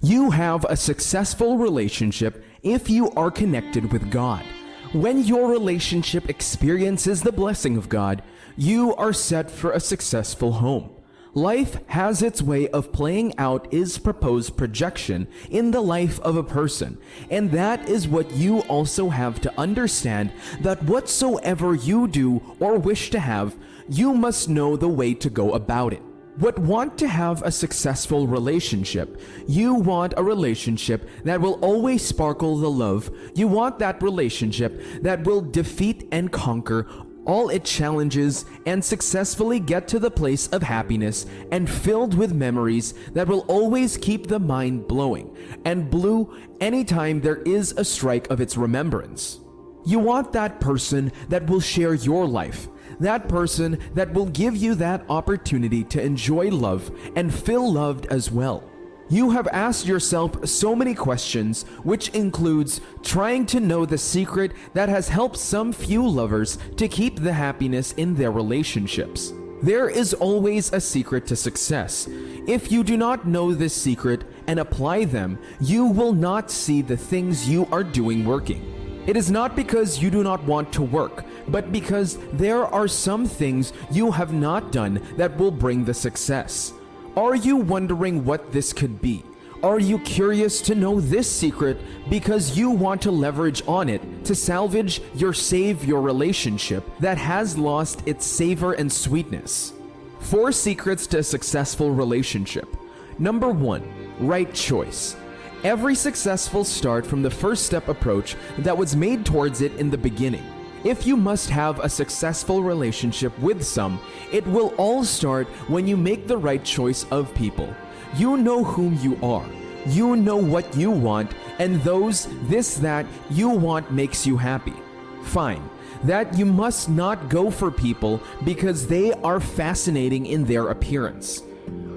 You have a successful relationship if you are connected with God. When your relationship experiences the blessing of God, you are set for a successful home. Life has its way of playing out its proposed projection in the life of a person, and that is what you also have to understand, that whatsoever you do or wish to have, you must know the way to go about it. But want to have a successful relationship. You want a relationship that will always sparkle the love. You want that relationship that will defeat and conquer all its challenges and successfully get to the place of happiness and filled with memories that will always keep the mind blowing and blue anytime there is a strike of its remembrance. You want that person that will share your life, that person that will give you that opportunity to enjoy love and feel loved as well. You have asked yourself so many questions, which includes trying to know the secret that has helped some few lovers to keep the happiness in their relationships. There is always a secret to success. If you do not know this secret and apply them, you will not see the things you are doing working. It is not because you do not want to work, but because there are some things you have not done that will bring the success. Are you wondering what this could be? Are you curious to know this secret because you want to leverage on it to save your relationship that has lost its savor and sweetness? 4 secrets to a successful relationship. Number 1, right choice. Every successful start from the first step approach that was made towards it in the beginning. If you must have a successful relationship with some, it will all start when you make the right choice of people. You know whom you are. You know what you want, and that you want makes you happy. Fine. That you must not go for people because they are fascinating in their appearance.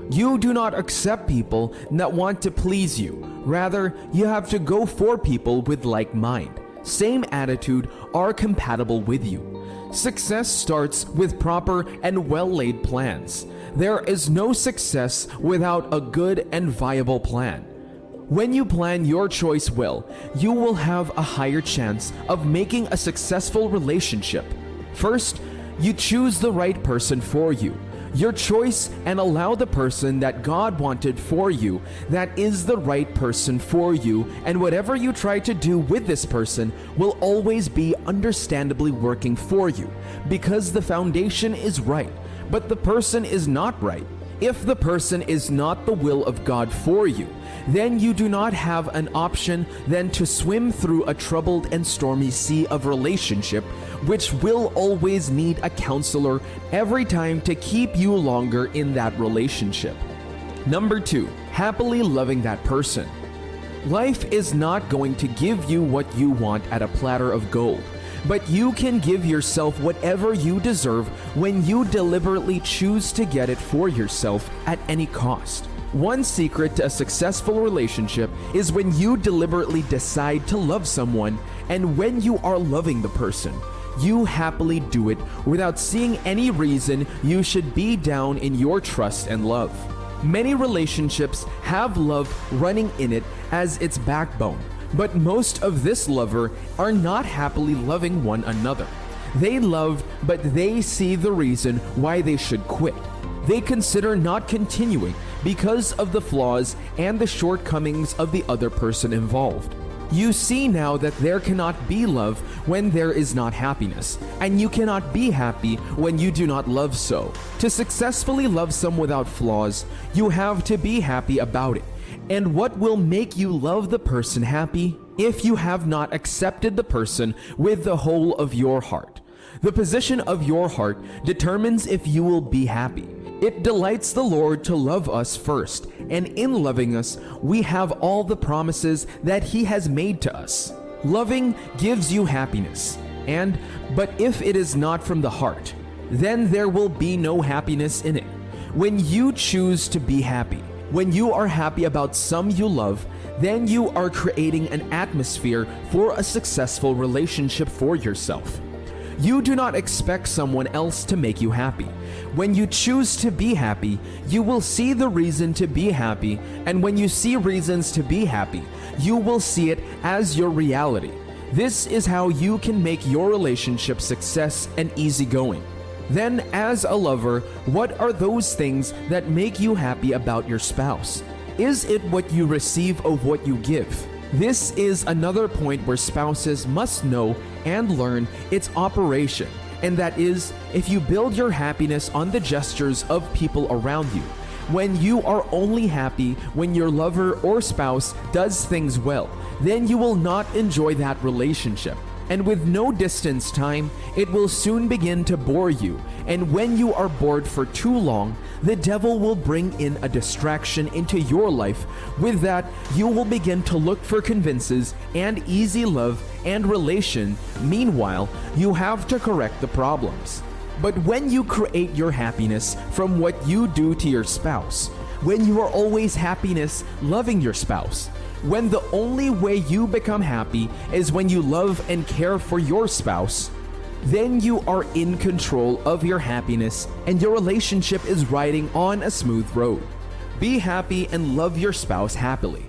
You do not accept people that want to please you. Rather, you have to go for people with like mind, same attitude, are compatible with you. Success starts with proper and well-laid plans. There is no success without a good and viable plan. When you plan your choice well, you will have a higher chance of making a successful relationship. First, you choose the right person for you. Your choice, and allow the person that God wanted for you, that is the right person for you, and whatever you try to do with this person will always be understandably working for you, because the foundation is right, but the person is not right. If the person is not the will of God for you, then you do not have an option than to swim through a troubled and stormy sea of relationship, which will always need a counselor every time to keep you longer in that relationship. Number 2, happily loving that person. Life is not going to give you what you want at a platter of gold, but you can give yourself whatever you deserve when you deliberately choose to get it for yourself at any cost. One secret to a successful relationship is when you deliberately decide to love someone, and when you are loving the person, you happily do it without seeing any reason you should be down in your trust and love. Many relationships have love running in it as its backbone, but most of this lover are not happily loving one another. They love, but they see the reason why they should quit. They consider not continuing because of the flaws and the shortcomings of the other person involved. You see now that there cannot be love when there is not happiness, and you cannot be happy when you do not love so. To successfully love someone without flaws, you have to be happy about it. And what will make you love the person happy? If you have not accepted the person with the whole of your heart. The position of your heart determines if you will be happy. It delights the Lord to love us first, and in loving us, we have all the promises that He has made to us. Loving gives you happiness, but if it is not from the heart, then there will be no happiness in it. When you choose to be happy, when you are happy about some you love, then you are creating an atmosphere for a successful relationship for yourself. You do not expect someone else to make you happy. When you choose to be happy, you will see the reason to be happy, and when you see reasons to be happy, you will see it as your reality. This is how you can make your relationship success and easygoing. Then, as a lover, what are those things that make you happy about your spouse? Is it what you receive of what you give? This is another point where spouses must know and learn its operation, and that is, if you build your happiness on the gestures of people around you, when you are only happy when your lover or spouse does things well, then you will not enjoy that relationship. And with no distance time, it will soon begin to bore you. And when you are bored for too long, the devil will bring in a distraction into your life. With that, you will begin to look for convinces and easy love and relation. Meanwhile, you have to correct the problems. But when you create your happiness from what you do to your spouse, when you are always happiness loving your spouse, when the only way you become happy is when you love and care for your spouse, then you are in control of your happiness and your relationship is riding on a smooth road. Be happy and love your spouse happily.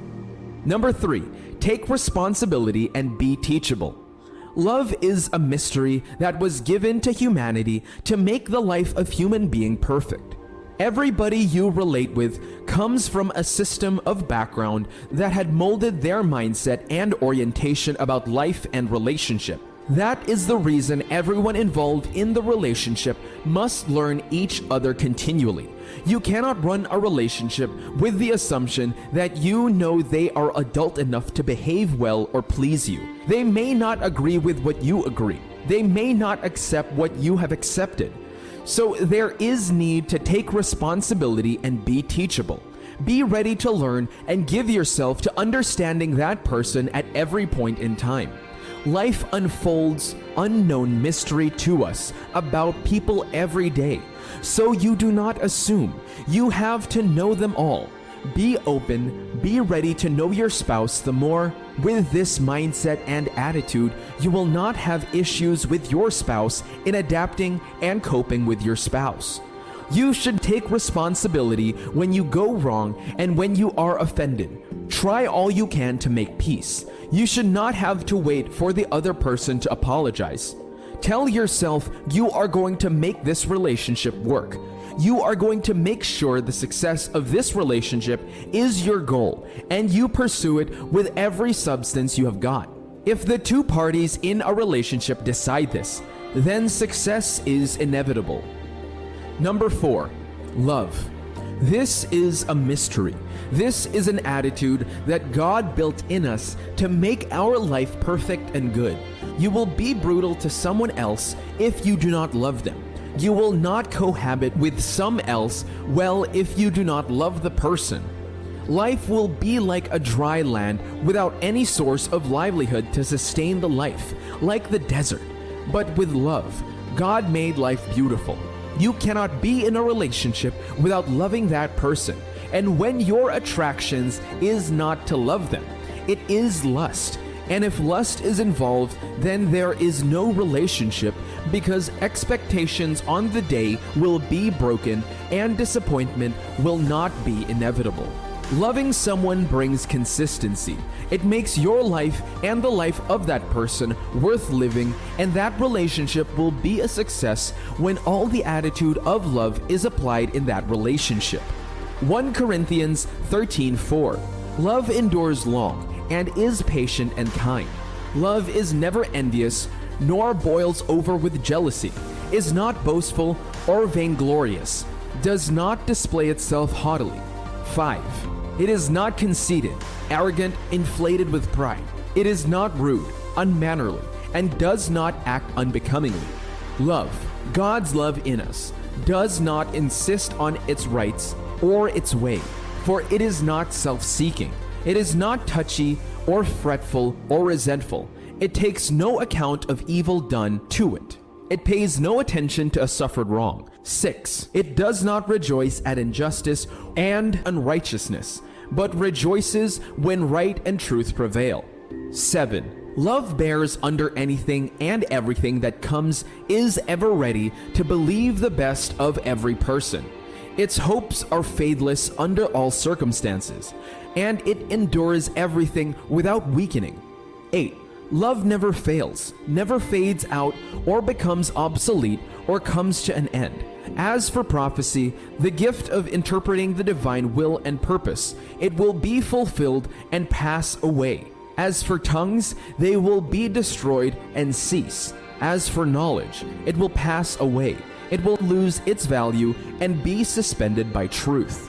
Number 3, take responsibility and be teachable. Love is a mystery that was given to humanity to make the life of human being perfect. Everybody you relate with comes from a system of background that had molded their mindset and orientation about life and relationship. That is the reason everyone involved in the relationship must learn each other continually. You cannot run a relationship with the assumption that you know they are adult enough to behave well or please you. They may not agree with what you agree. They may not accept what you have accepted. So there is need to take responsibility and be teachable. Be ready to learn and give yourself to understanding that person at every point in time. Life unfolds unknown mystery to us about people every day. So you do not assume. You have to know them all. Be open, be ready to know your spouse the more. With this mindset and attitude, you will not have issues with your spouse in adapting and coping with your spouse. You should take responsibility when you go wrong and when you are offended. Try all you can to make peace. You should not have to wait for the other person to apologize. Tell yourself you are going to make this relationship work. You are going to make sure the success of this relationship is your goal, and you pursue it with every substance you have got. If the two parties in a relationship decide this, then success is inevitable. Number 4, love. This is a mystery. This is an attitude that God built in us to make our life perfect and good. You will be brutal to someone else if you do not love them. You will not cohabit with some else well if you do not love the person. Life will be like a dry land without any source of livelihood to sustain the life, like the desert. But with love, God made life beautiful. You cannot be in a relationship without loving that person. And when your attractions is not to love them, it is lust. And if lust is involved, then there is no relationship, because expectations on the day will be broken and disappointment will not be inevitable. Loving someone brings consistency. It makes your life and the life of that person worth living, and that relationship will be a success when all the attitude of love is applied in that relationship. 1 Corinthians 13:4. Love endures long and is patient and kind. Love is never envious, nor boils over with jealousy, is not boastful or vainglorious, does not display itself haughtily. 5. It is not conceited, arrogant, inflated with pride. It is not rude, unmannerly, and does not act unbecomingly. Love, God's love in us, does not insist on its rights or its way, for it is not self-seeking. It is not touchy or fretful or resentful. It takes no account of evil done to it. It pays no attention to a suffered wrong. 6. It does not rejoice at injustice and unrighteousness, but rejoices when right and truth prevail. 7. Love bears under anything and everything that comes, is ever ready to believe the best of every person. Its hopes are fadeless under all circumstances, and it endures everything without weakening. 8. Love never fails, never fades out or becomes obsolete or comes to an end. As for prophecy, the gift of interpreting the divine will and purpose, it will be fulfilled and pass away. As for tongues, they will be destroyed and cease. As for knowledge, it will pass away. It will lose its value and be suspended by truth.